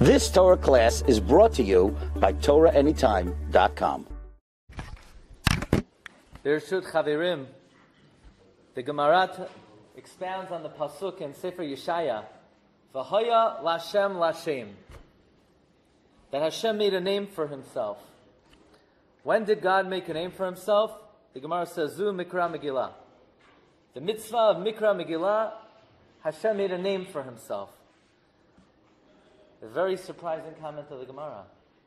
This Torah class is brought to you by TorahAnytime.com. Bereshut Chaverim, the Gemara expounds on the pasuk in Sefer Yeshaya, V'haya Lashem Lashem, that Hashem made a name for himself. When did God make a name for himself? The Gemara says, Zu Mikra Megillah. The mitzvah of Mikra Megillah, Hashem made a name for himself. A very surprising comment of the Gemara.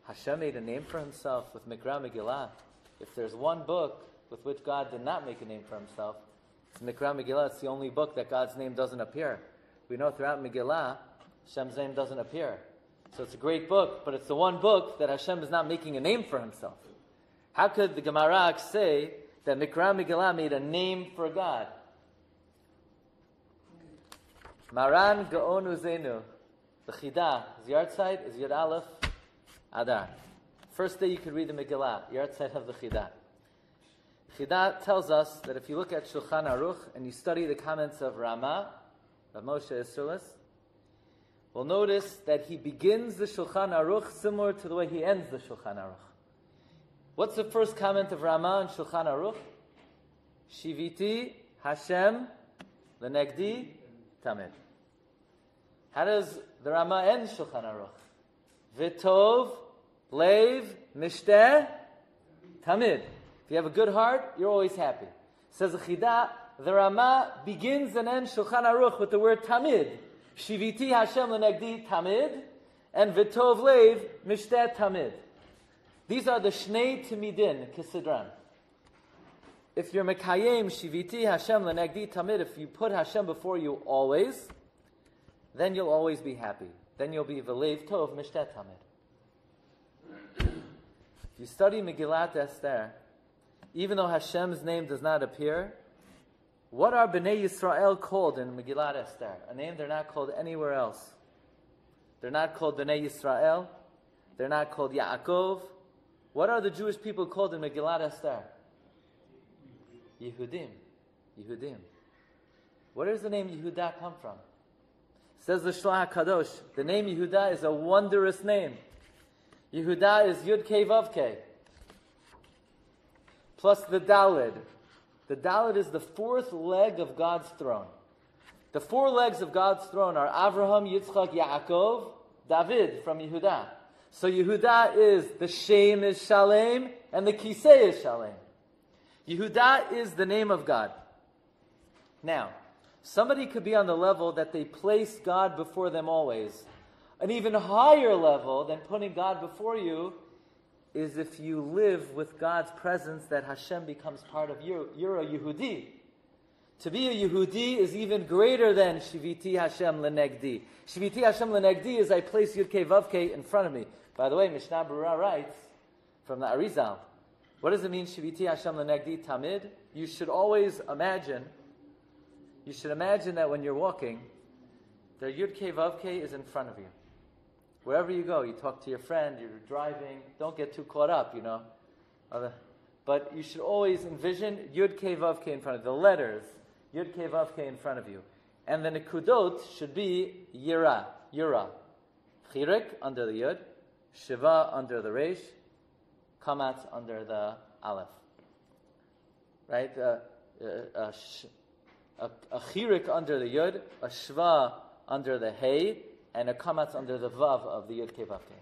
Hashem made a name for himself with Mikra Megillah. If there's one book with which God did not make a name for himself, it's Mikra Megillah. It's the only book that God's name doesn't appear. We know throughout Megillah, Hashem's name doesn't appear. So it's a great book, but it's the one book that Hashem is not making a name for himself. How could the Gemara say that Mikra Megillah made a name for God? Maran Gaonu Zenu. The Chidah, his yard site is Yud Aleph Adar. First day you could read the Megillah, yard site of the Chidah. Chidah tells us that if you look at Shulchan Aruch and you study the comments of Rama, of Moshe Yisraelis, we'll notice that he begins the Shulchan Aruch similar to the way he ends the Shulchan Aruch. What's the first comment of Rama in Shulchan Aruch? Shiviti Hashem Lenegdi Tamid. How does the Rama end Shulchan Aruch? V'tov Leiv Mishteh Tamid. If you have a good heart, you're always happy. Says the Chidah, the Rama begins and ends Shulchan Aruch with the word Tamid. Shiviti Hashem Lenegdi Tamid, and V'tov Leiv Mishteh Tamid. These are the Shnei Timidin Kisidran. If you're Mekayim Shiviti Hashem Lenegdi Tamid, if you put Hashem before you always, then you'll always be happy. Then you'll be V'leiv Tov Mishteh Tamid. If you study Megillat Esther, even though Hashem's name does not appear, what are Bnei Yisrael called in Megillat Esther? A name they're not called anywhere else. They're not called Bnei Yisrael. They're not called Yaakov. What are the Jewish people called in Megillat Esther? Yehudim. Yehudim. Where does the name Yehuda come from? Says the Shlach HaKadosh, the name Yehuda is a wondrous name. Yehuda is Yud Kei Vav Kei. Plus the Dalid. The Dalid is the fourth leg of God's throne. The four legs of God's throne are Avraham, Yitzchak, Yaakov, David from Yehuda. So Yehuda is the Shem is Shalem and the Kisei is Shalem. Yehuda is the name of God. Now, somebody could be on the level that they place God before them always. An even higher level than putting God before you is if you live with God's presence, that Hashem becomes part of you. You're a Yehudi. To be a Yehudi is even greater than Shiviti Hashem Lenegdi. Shiviti Hashem Lenegdi is I place Yud Kei Vav Kei in front of me. By the way, Mishnah Berurah writes from the Arizal, what does it mean Shiviti Hashem Lenegdi Tamid? You should always imagine, that when you're walking, the Yud Kei Vav Kei is in front of you. Wherever you go, you talk to your friend, you're driving, don't get too caught up, But you should always envision Yud Kei Vav Kei in front of you. The letters, Yud Kei Vav Kei in front of you. And the Nekudot should be Yira. Chirik under the Yud, Shiva under the Resh, Kamatz under the Aleph. Right? A Chirik under the Yud, a Shva under the Hey, and a kamatz under the vav of the Yud Kei Vav Kei.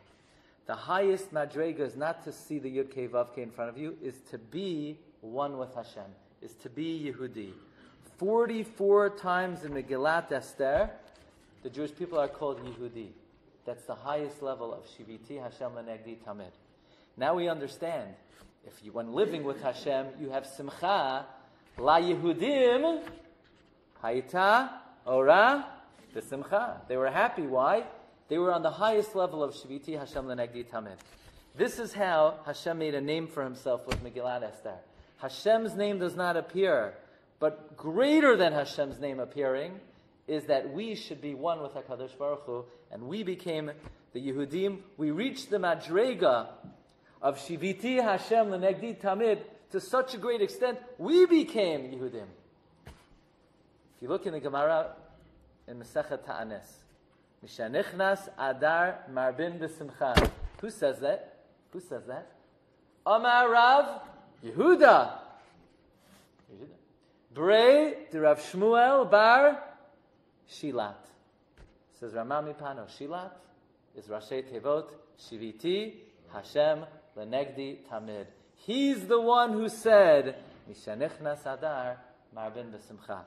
The highest madrega is not to see the Yud Kei Vav Kei in front of you, is to be one with Hashem, is to be Yehudi. 44 times in Megillat Esther, the Jewish people are called Yehudi. That's the highest level of Shiviti Hashem Lenegdi Tamid. Now we understand, when living with Hashem, you have simcha, la Yehudim, haita, ora, the simcha. They were happy. Why? They were on the highest level of Shiviti Hashem Lenegdi Tamid. This is how Hashem made a name for himself with Megillat Esther. Hashem's name does not appear, but greater than Hashem's name appearing is that we should be one with HaKadosh Baruch Hu, and we became the Yehudim. We reached the madrega of Shiviti Hashem Lenegdi Tamid to such a great extent, we became Yehudim. If you look in the Gemara, in Masechet Ta'anis, Mishanichnas Adar Marbin B'Simcha. Who says that? Who says that? Amar Rav Yehuda. Brei de Rav Shmuel Bar Shilat. Says Ramami Pano. Shilat is Rashi Tevot Shiviti Hashem Lenegdi Tamid. He's the one who said Mishanichnas Adar Marbin B'Simcha.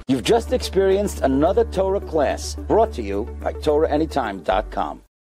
You've just experienced another Torah class brought to you by TorahAnytime.com.